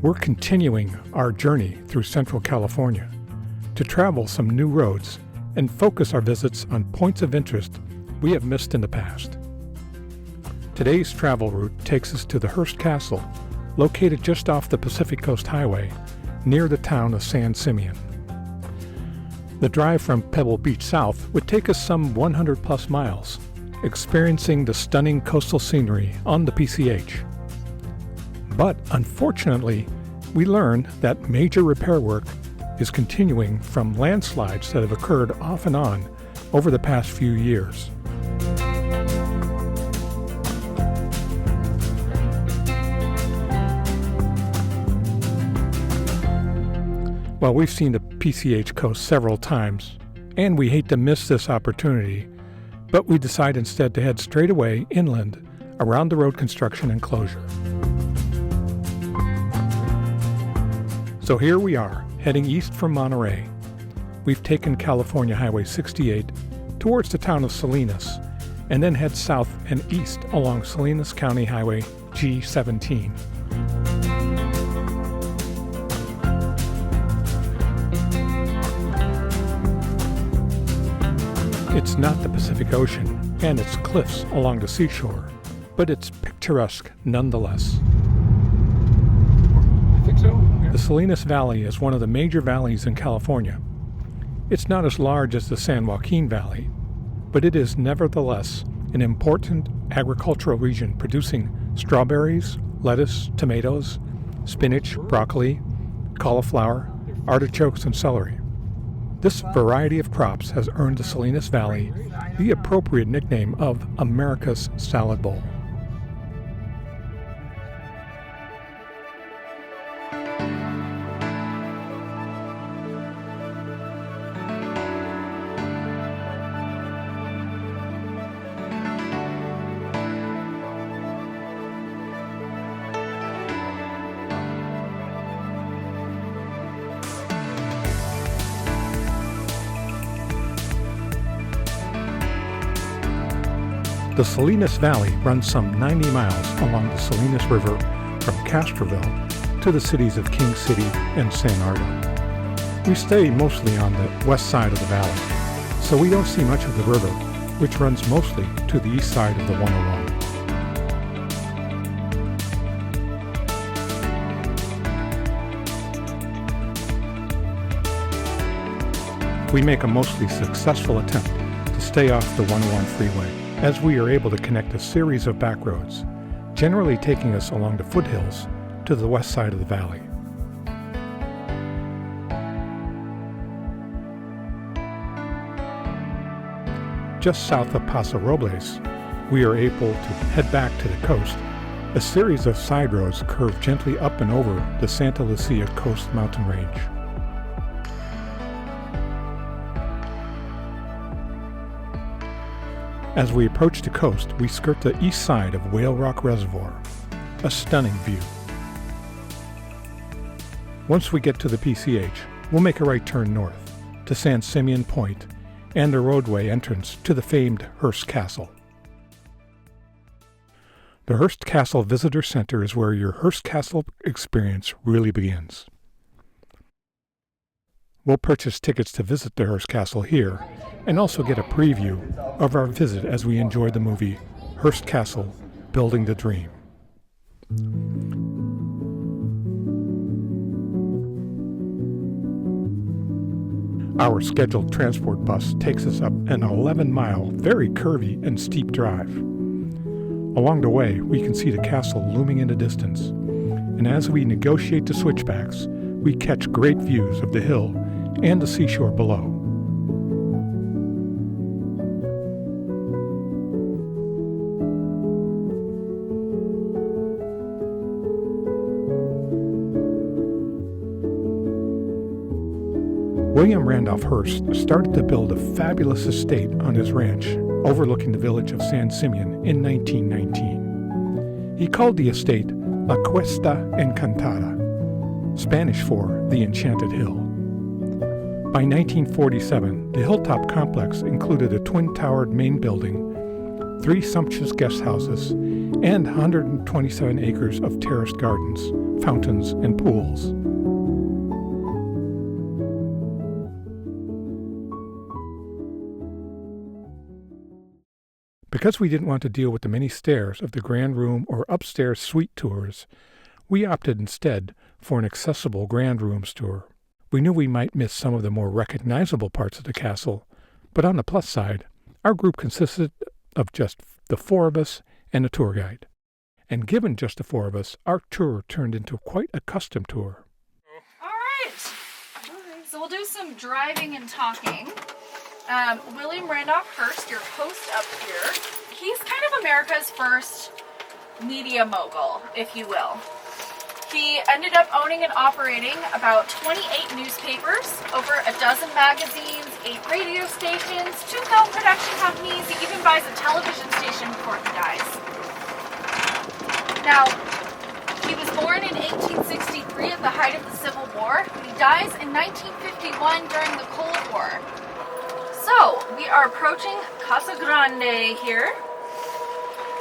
We're continuing our journey through Central California to travel some new roads and focus our visits on points of interest we have missed in the past. Today's travel route takes us to the Hearst Castle, located just off the Pacific Coast Highway, near the town of San Simeon. The drive from Pebble Beach south would take us some 100 plus miles, experiencing the stunning coastal scenery on the PCH. But unfortunately, we learned that major repair work is continuing from landslides that have occurred off and on over the past few years. Well, we've seen the PCH coast several times, and we hate to miss this opportunity, but we decide instead to head straight away inland around the road construction and closure. So here we are, heading east from Monterey. We've taken California Highway 68 towards the town of Salinas, and then head south and east along Salinas County Highway G17. It's not the Pacific Ocean and its cliffs along the seashore, but it's picturesque nonetheless. I think so. The Salinas Valley is one of the major valleys in California. It's not as large as the San Joaquin Valley, but it is nevertheless an important agricultural region producing strawberries, lettuce, tomatoes, spinach, broccoli, cauliflower, artichokes, and celery. This variety of crops has earned the Salinas Valley the appropriate nickname of America's Salad Bowl. The Salinas Valley runs some 90 miles along the Salinas River from Castroville to the cities of King City and San Ardo. We stay mostly on the west side of the valley, so we don't see much of the river, which runs mostly to the east side of the 101. We make a mostly successful attempt to stay off the 101 freeway, as we are able to connect a series of back roads, generally taking us along the foothills to the west side of the valley. Just south of Paso Robles, we are able to head back to the coast. A series of side roads curve gently up and over the Santa Lucia Coast mountain range. As we approach the coast, we skirt the east side of Whale Rock Reservoir, a stunning view. Once we get to the PCH, we'll make a right turn north to San Simeon Point and the roadway entrance to the famed Hearst Castle. The Hearst Castle Visitor Center is where your Hearst Castle experience really begins. We'll purchase tickets to visit the Hearst Castle here and also get a preview of our visit as we enjoy the movie Hearst Castle, Building the Dream. Our scheduled transport bus takes us up an 11-mile, very curvy and steep drive. Along the way, we can see the castle looming in the distance, and as we negotiate the switchbacks, we catch great views of the hill and the seashore below. William Randolph Hearst started to build a fabulous estate on his ranch overlooking the village of San Simeon in 1919. He called the estate La Cuesta Encantada, Spanish for the Enchanted Hill. By 1947, the hilltop complex included a twin-towered main building, 3 sumptuous guest houses, and 127 acres of terraced gardens fountains, and pools. Because we didn't want to deal with the many stairs of the grand room or upstairs suite tours, we opted instead for an accessible grand rooms tour. We knew we might miss some of the more recognizable parts of the castle, but on the plus side, our group consisted of just the four of us and a tour guide. And given just the four of us, our tour turned into quite a custom tour. All right. So we'll do some driving and talking. William Randolph Hearst, your host up here. He's kind of America's first media mogul, if you will. He ended up owning and operating about 28 newspapers, over a dozen magazines, 8 radio stations, 2 film production companies. He even buys a television station before he dies. Now, he was born in 1863 at the height of the Civil War. He dies in 1951 during the Cold War. So, we are approaching Casa Grande here.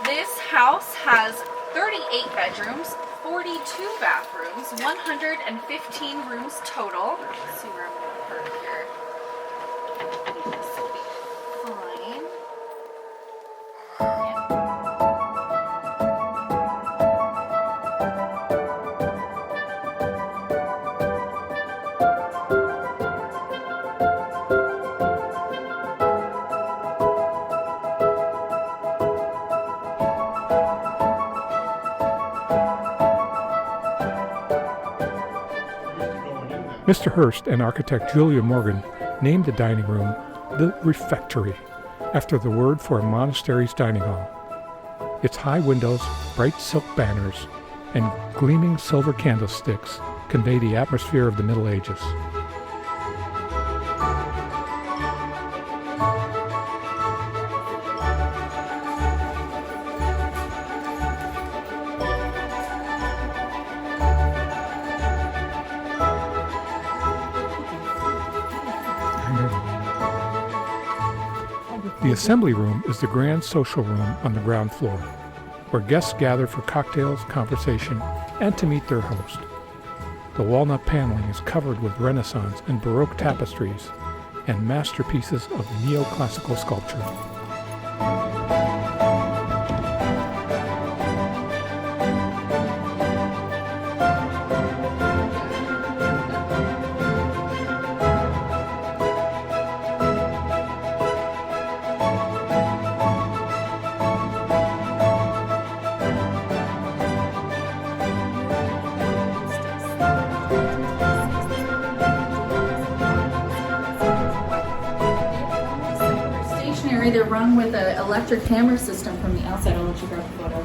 This house has 38 bedrooms, 42 bathrooms, 115 rooms total. Let's see where I'm going to park here. I think this will be fine. Mr. Hearst and architect Julia Morgan named the dining room the refectory, after the word for a monastery's dining hall. Its high windows, bright silk banners, and gleaming silver candlesticks convey the atmosphere of the Middle Ages. The assembly room is the grand social room on the ground floor, where guests gather for cocktails, conversation, and to meet their host. The walnut paneling is covered with Renaissance and Baroque tapestries and masterpieces of neoclassical sculpture. They're run with an electric camera system from the outside. I'll let you grab a photo.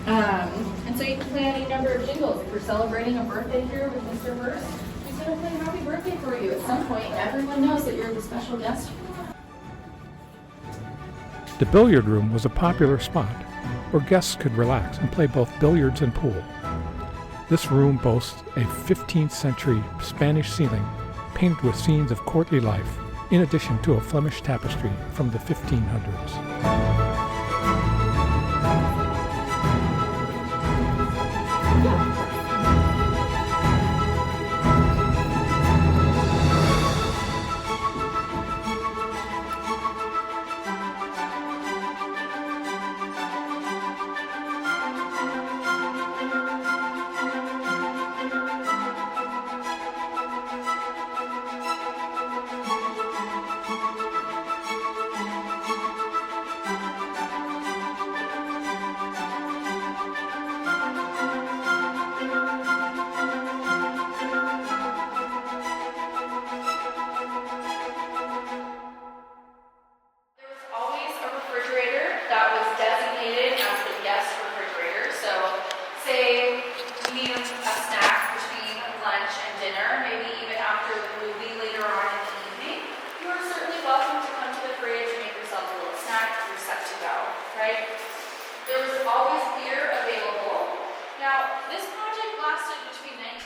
And so you can play any number of jingles. If you're celebrating a birthday here with Mr. Hearst, he's going to play Happy Birthday for you. At some point, everyone knows that you're the special guest. The billiard room was a popular spot where guests could relax and play both billiards and pool. This room boasts a 15th century Spanish ceiling painted with scenes of courtly life, in addition to a Flemish tapestry from the 1500s.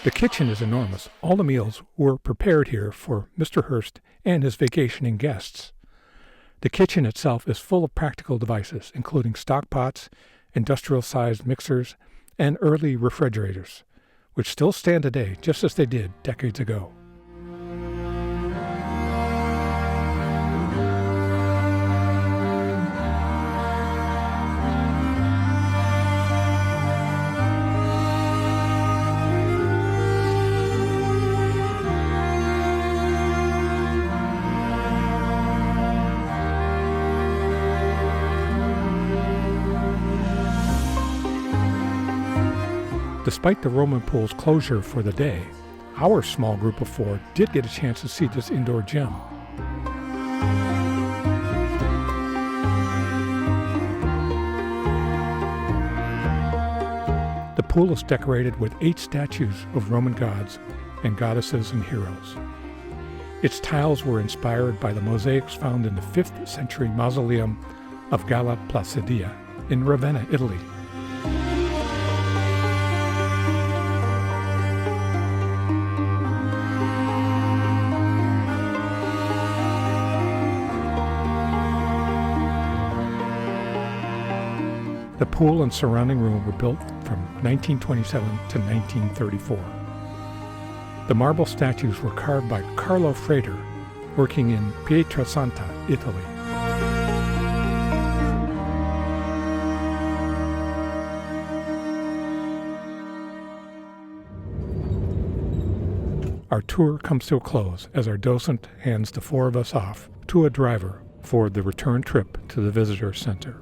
The kitchen is enormous. All the meals were prepared here for Mr. Hearst and his vacationing guests. The kitchen itself is full of practical devices, including stock pots, industrial-sized mixers, and early refrigerators, which still stand today just as they did decades ago. Despite the Roman pool's closure for the day, our small group of 4 did get a chance to see this indoor gym. The pool is decorated with 8 statues of Roman gods and goddesses and heroes. Its tiles were inspired by the mosaics found in the 5th century mausoleum of Galla Placidia in Ravenna, Italy. The pool and surrounding room were built from 1927 to 1934. The marble statues were carved by Carlo Frater, working in Pietrasanta, Italy. Our tour comes to a close as our docent hands the 4 of us off to a driver for the return trip to the visitor center.